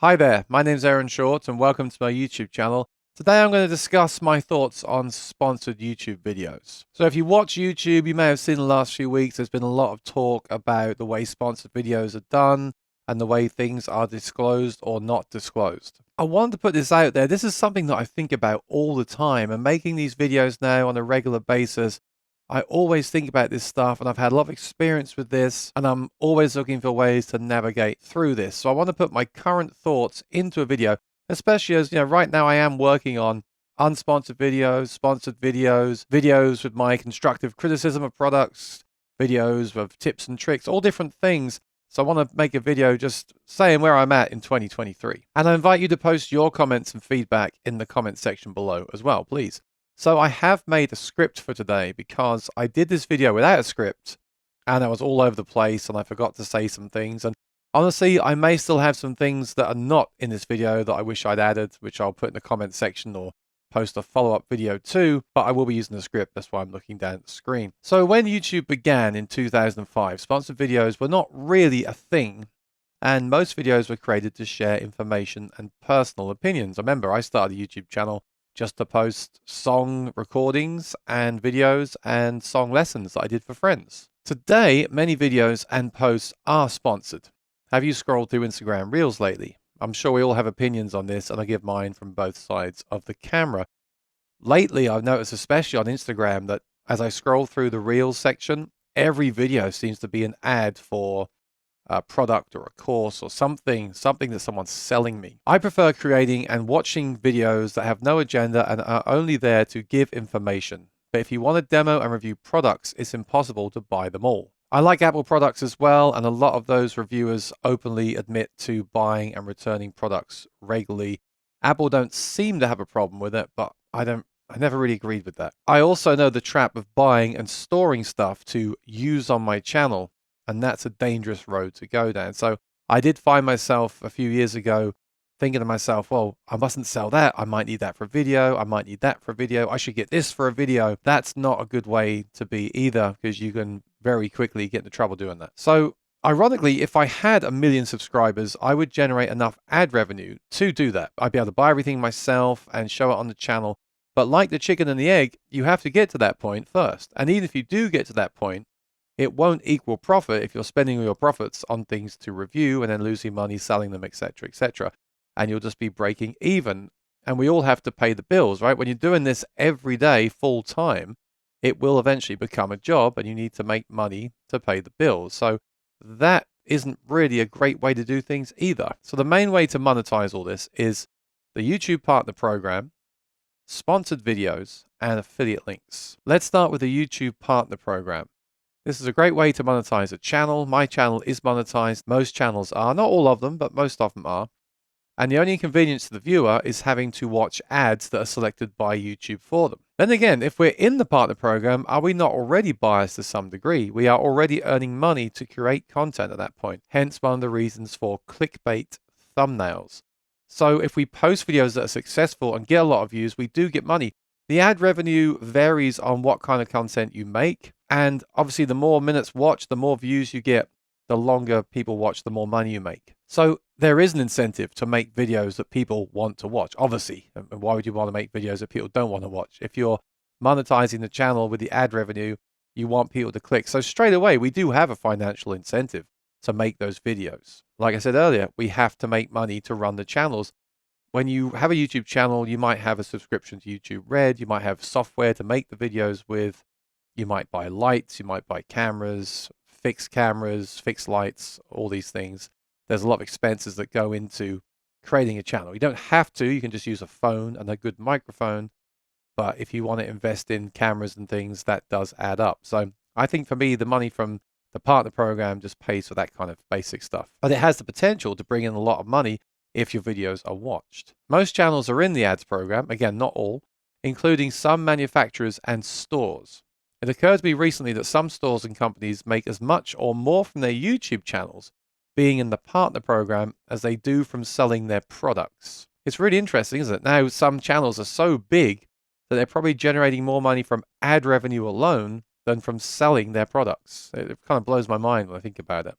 Hi there, my name's Aaron Short and welcome to my YouTube channel. Today I'm going to discuss my thoughts on sponsored YouTube videos. So if you watch YouTube, you may have seen in the last few weeks there's been a lot of talk about the way sponsored videos are done and the way things are disclosed or not disclosed. I wanted to put this out there. This is something that I think about all the time, and making these videos now on a regular basis, I always think about this stuff, and I've had a lot of experience with this, and I'm always looking for ways to navigate through this. So I want to put my current thoughts into a video, especially as, right now I am working on unsponsored videos, sponsored videos, videos with my constructive criticism of products, videos of tips and tricks, all different things. So I want to make a video just saying where I'm at in 2023. And I invite you to post your comments and feedback in the comment section below as well, please. So I have made a script for today because I did this video without a script and I was all over the place and I forgot to say some things. And honestly, I may still have some things that are not in this video that I wish I'd added, which I'll put in the comment section or post a follow-up video too, but I will be using the script. That's why I'm looking down at the screen. So when YouTube began in 2005, sponsored videos were not really a thing, and most videos were created to share information and personal opinions. Remember, I started a YouTube channel just to post song recordings and videos and song lessons that I did for friends. Today, many videos and posts are sponsored. Have you scrolled through Instagram Reels lately? I'm sure we all have opinions on this, and I give mine from both sides of the camera. Lately, I've noticed, especially on Instagram, that as I scroll through the Reels section, every video seems to be an ad for a product or a course or something that someone's selling me. I prefer creating and watching videos that have no agenda and are only there to give information. But if you want to demo and review products, it's impossible to buy them all. I like Apple products as well, and a lot of those reviewers openly admit to buying and returning products regularly. Apple don't seem to have a problem with it, but I never really agreed with that. I also know the trap of buying and storing stuff to use on my channel, and that's a dangerous road to go down. So I did find myself a few years ago thinking to myself, well, I mustn't sell that. I might need that for a video. I might need that for a video. I should get this for a video. That's not a good way to be either, because you can very quickly get into trouble doing that. So ironically, if I had 1 million subscribers, I would generate enough ad revenue to do that. I'd be able to buy everything myself and show it on the channel. But like the chicken and the egg, you have to get to that point first. And even if you do get to that point, it won't equal profit if you're spending all your profits on things to review and then losing money selling them, etc., etc. And you'll just be breaking even. And we all have to pay the bills, right? When you're doing this every day, full time, it will eventually become a job and you need to make money to pay the bills. So that isn't really a great way to do things either. So the main way to monetize all this is the YouTube Partner Program, sponsored videos, and affiliate links. Let's start with the YouTube Partner Program. This is a great way to monetize a channel. My channel is monetized. Most channels are. Not all of them, but most of them are. And the only inconvenience to the viewer is having to watch ads that are selected by YouTube for them. Then again, if we're in the partner program, are we not already biased to some degree? We are already earning money to create content at that point. Hence one of the reasons for clickbait thumbnails. So if we post videos that are successful and get a lot of views, we do get money. The ad revenue varies on what kind of content you make. And obviously, the more minutes watched, the more views you get, the longer people watch, the more money you make. So there is an incentive to make videos that people want to watch, obviously. And why would you want to make videos that people don't want to watch? If you're monetizing the channel with the ad revenue, you want people to click. So straight away, we do have a financial incentive to make those videos. Like I said earlier, we have to make money to run the channels. When you have a YouTube channel, you might have a subscription to YouTube Red. You might have software to make the videos with. You might buy lights. You might buy cameras, fixed lights, all these things. There's a lot of expenses that go into creating a channel. You don't have to. You can just use a phone and a good microphone. But if you want to invest in cameras and things, that does add up. So I think for me, the money from the partner program just pays for that kind of basic stuff. But it has the potential to bring in a lot of money if your videos are watched. Most channels are in the ads program, again, not all, including some manufacturers and stores. It occurred to me recently that some stores and companies make as much or more from their YouTube channels being in the partner program as they do from selling their products. It's really interesting, isn't it? Now, some channels are so big that they're probably generating more money from ad revenue alone than from selling their products. It kind of blows my mind when I think about it.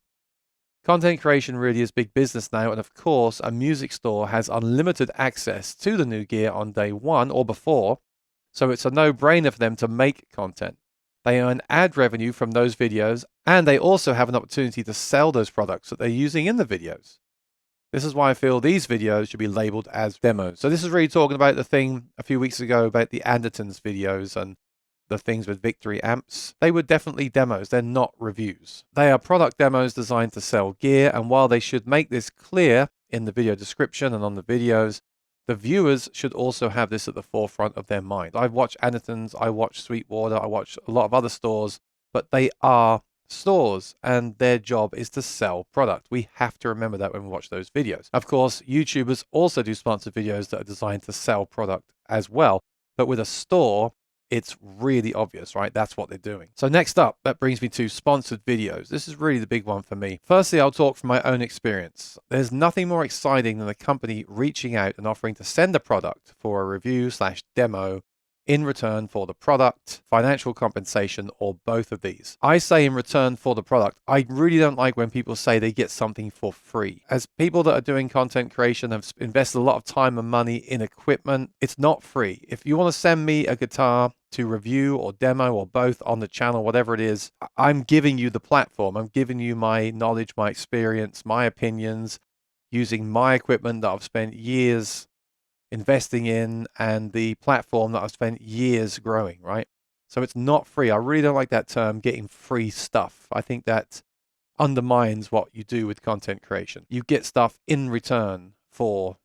Content creation really is big business now, and of course, a music store has unlimited access to the new gear on day one or before, so it's a no-brainer for them to make content. They earn ad revenue from those videos, and they also have an opportunity to sell those products that they're using in the videos. This is why I feel these videos should be labeled as demos. So this is really talking about the thing a few weeks ago about the Andertons videos and the things with Victory amps. They were definitely demos. They're not reviews. They are product demos designed to sell gear. And while they should make this clear in the video description and on the videos, the viewers should also have this at the forefront of their mind. I watch Andertons, I watch Sweetwater, I watch a lot of other stores, but they are stores and their job is to sell product. We have to remember that when we watch those videos. Of course, YouTubers also do sponsored videos that are designed to sell product as well, but with a store, it's really obvious, right? That's what they're doing. So next up, that brings me to sponsored videos. This is really the big one for me. Firstly, I'll talk from my own experience. There's nothing more exciting than a company reaching out and offering to send a product for a review/demo in return for the product, financial compensation, or both of these. I say in return for the product. I really don't like when people say they get something for free. As people that are doing content creation have invested a lot of time and money in equipment, it's not free. If you want to send me a guitar to review or demo or both on the channel, whatever it is, I'm giving you the platform. I'm giving you my knowledge, my experience, my opinions, using my equipment that I've spent years investing in and the platform that I've spent years growing, right? So it's not free. I really don't like that term, getting free stuff. I think that undermines what you do with content creation. You get stuff in return for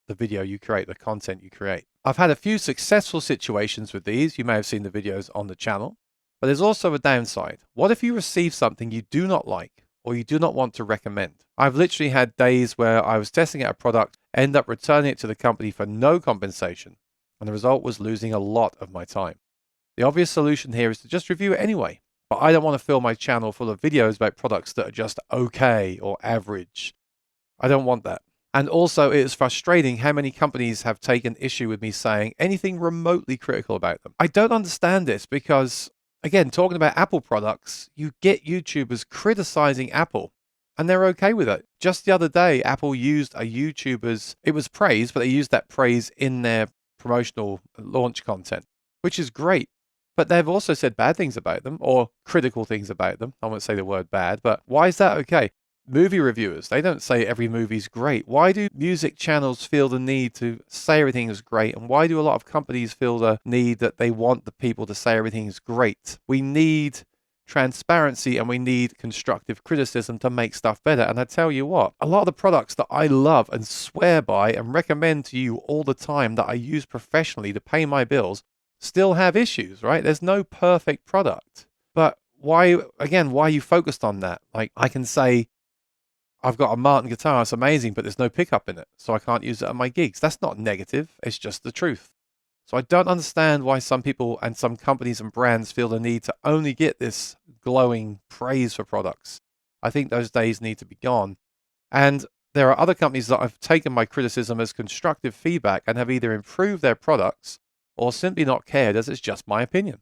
the video you create, the content you create. I've had a few successful situations with these. You may have seen the videos on the channel, but there's also a downside. What if you receive something you do not like or you do not want to recommend? I've literally had days where I was testing out a product, end up returning it to the company for no compensation, and the result was losing a lot of my time. The obvious solution here is to just review it anyway, but I don't want to fill my channel full of videos about products that are just okay or average. I don't want that. And also, it is frustrating how many companies have taken issue with me saying anything remotely critical about them. I don't understand this because, again, talking about Apple products, you get YouTubers criticizing Apple, and they're okay with it. Just the other day, Apple used a YouTuber's, it was praise, but they used that praise in their promotional launch content, which is great. But they've also said bad things about them or critical things about them. I won't say the word bad, but why is that okay? Movie reviewers, they don't say every movie's great. Why do music channels feel the need to say everything is great? And why do a lot of companies feel the need that they want the people to say everything is great? We need transparency and we need constructive criticism to make stuff better. And I tell you what, a lot of the products that I love and swear by and recommend to you all the time that I use professionally to pay my bills still have issues, right? There's no perfect product. But why, again, why are you focused on that? Like, I can say, I've got a Martin guitar, it's amazing, but there's no pickup in it, so I can't use it at my gigs. That's not negative, it's just the truth. So I don't understand why some people and some companies and brands feel the need to only get this glowing praise for products. I think those days need to be gone. And there are other companies that have taken my criticism as constructive feedback and have either improved their products or simply not cared, as it's just my opinion.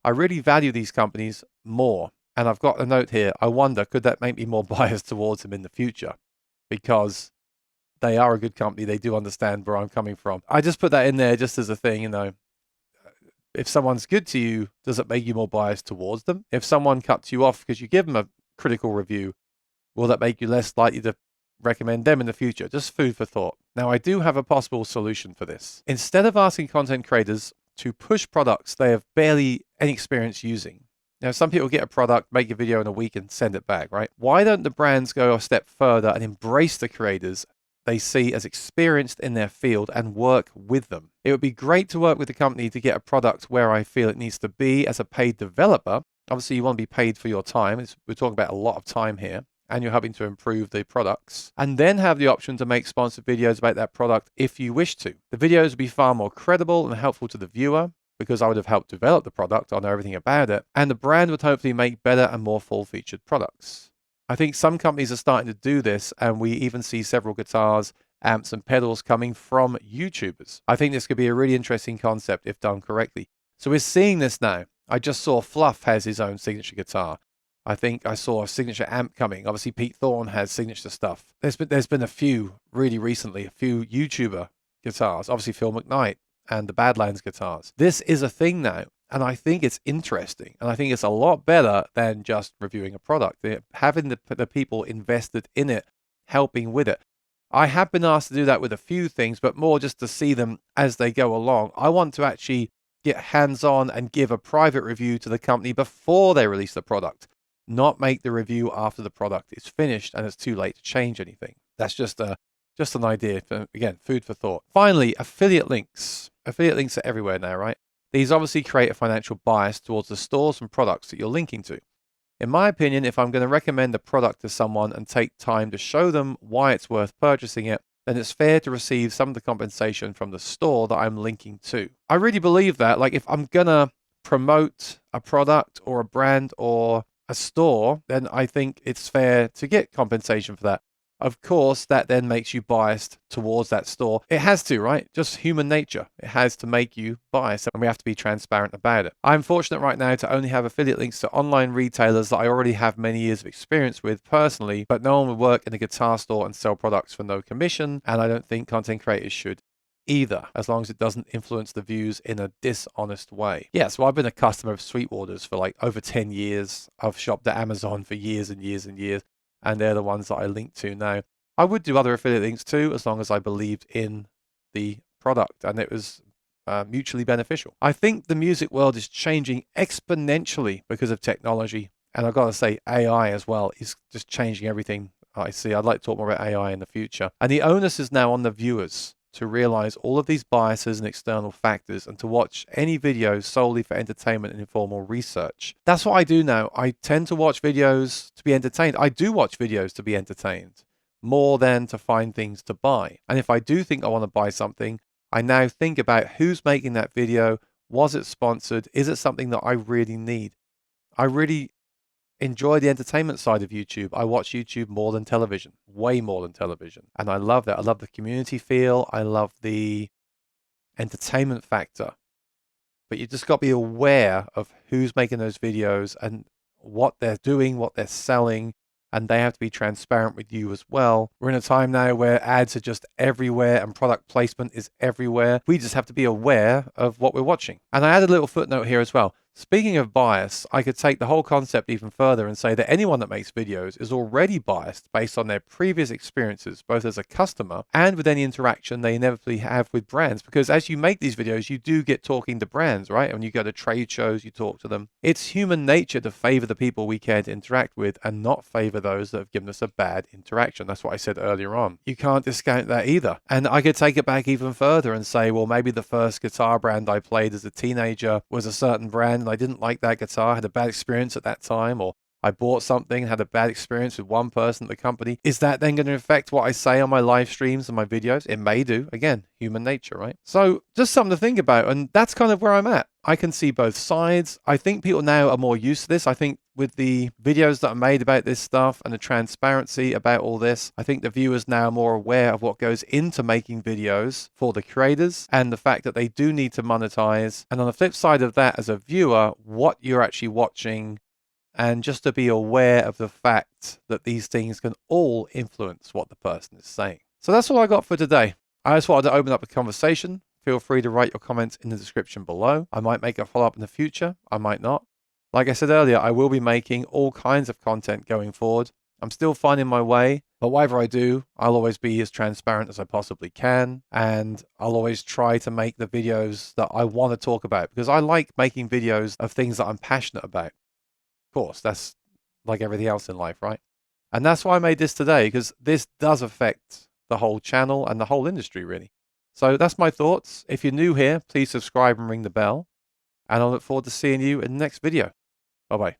I really value these companies more. And I've got a note here. I wonder, could that make me more biased towards them in the future? Because they are a good company. They do understand where I'm coming from. I just put that in there just as a thing, you know. If someone's good to you, does it make you more biased towards them? If someone cuts you off because you give them a critical review, will that make you less likely to recommend them in the future? Just food for thought. Now, I do have a possible solution for this. Instead of asking content creators to push products they have barely any experience using, now, some people get a product, make a video in a week and send it back, right? Why don't the brands go a step further and embrace the creators they see as experienced in their field and work with them? It would be great to work with the company to get a product where I feel it needs to be as a paid developer. Obviously, you want to be paid for your time. We're talking about a lot of time here, and you're helping to improve the products. And then have the option to make sponsored videos about that product if you wish to. The videos would be far more credible and helpful to the viewer, because I would have helped develop the product, I know everything about it, and the brand would hopefully make better and more full-featured products. I think some companies are starting to do this, and we even see several guitars, amps, and pedals coming from YouTubers. I think this could be a really interesting concept if done correctly. So we're seeing this now. I just saw Fluff has his own signature guitar. I think I saw a signature amp coming. Obviously, Pete Thorne has signature stuff. There's been a few really recently, a few YouTuber guitars. Obviously, Phil McKnight and the Badlands guitars. This is a thing now, and I think it's interesting, and I think it's a lot better than just reviewing a product. Having the people invested in it, helping with it. I have been asked to do that with a few things, but more just to see them as they go along. I want to actually get hands-on and give a private review to the company before they release the product, not make the review after the product is finished and it's too late to change anything. That's just an idea. Again, food for thought. Finally, affiliate links. Affiliate links are everywhere now, right? These obviously create a financial bias towards the stores and products that you're linking to. In my opinion, if I'm going to recommend a product to someone and take time to show them why it's worth purchasing it, then it's fair to receive some of the compensation from the store that I'm linking to. I really believe that. Like, if I'm going to promote a product or a brand or a store, then I think it's fair to get compensation for that. Of course, that then makes you biased towards that store. It has to, right? Just human nature. It has to make you biased, and we have to be transparent about it. I'm fortunate right now to only have affiliate links to online retailers that I already have many years of experience with personally, but no one would work in a guitar store and sell products for no commission, and I don't think content creators should either, as long as it doesn't influence the views in a dishonest way. Yeah, so I've been a customer of Sweetwater's for like over 10 years. I've shopped at Amazon for years and years and years, and they're the ones that I link to now. I would do other affiliate links too, as long as I believed in the product and it was mutually beneficial. I think the music world is changing exponentially because of technology, and I've got to say AI as well is just changing everything I see. I'd like to talk more about AI in the future. And the onus is now on the viewers to realize all of these biases and external factors and to watch any videos solely for entertainment and informal research. That's what I do now. I tend to watch videos to be entertained. I do watch videos to be entertained more than to find things to buy. And if I do think I want to buy something, I now think about who's making that video. Was it sponsored? Is it something that I really need? I really enjoy the entertainment side of YouTube. I watch YouTube more than television, way more than television. And I love that. I love the community feel. I love the entertainment factor. But you just got to be aware of who's making those videos and what they're doing, what they're selling, and they have to be transparent with you as well. We're in a time now where ads are just everywhere and product placement is everywhere. We just have to be aware of what we're watching. And I added a little footnote here as well. Speaking of bias, I could take the whole concept even further and say that anyone that makes videos is already biased based on their previous experiences, both as a customer and with any interaction they inevitably have with brands. Because as you make these videos, you do get talking to brands, right? When you go to trade shows, you talk to them. It's human nature to favor the people we care to interact with and not favor those that have given us a bad interaction. That's what I said earlier on. You can't discount that either. And I could take it back even further and say, well, maybe the first guitar brand I played as a teenager was a certain brand, and I didn't like that guitar, had a bad experience at that time, or I bought something and had a bad experience with one person at the company. Is that then going to affect what I say on my live streams and my videos? It may do. Again, human nature, right? So just something to think about. And that's kind of where I'm at. I can see both sides. I think people now are more used to this. I think with the videos that are made about this stuff and the transparency about all this, I think the viewers now are more aware of what goes into making videos for the creators and the fact that they do need to monetize. And on the flip side of that, as a viewer, what you're actually watching, and just to be aware of the fact that these things can all influence what the person is saying. So that's all I got for today. I just wanted to open up the conversation. Feel free to write your comments in the description below. I might make a follow-up in the future. I might not. Like I said earlier, I will be making all kinds of content going forward. I'm still finding my way, but whatever I do, I'll always be as transparent as I possibly can. And I'll always try to make the videos that I want to talk about, because I like making videos of things that I'm passionate about. Of course, that's like everything else in life, right? And that's why I made this today, because this does affect the whole channel and the whole industry, really. So that's my thoughts. If you're new here, please subscribe and ring the bell. And I look forward to seeing you in the next video. Bye-bye.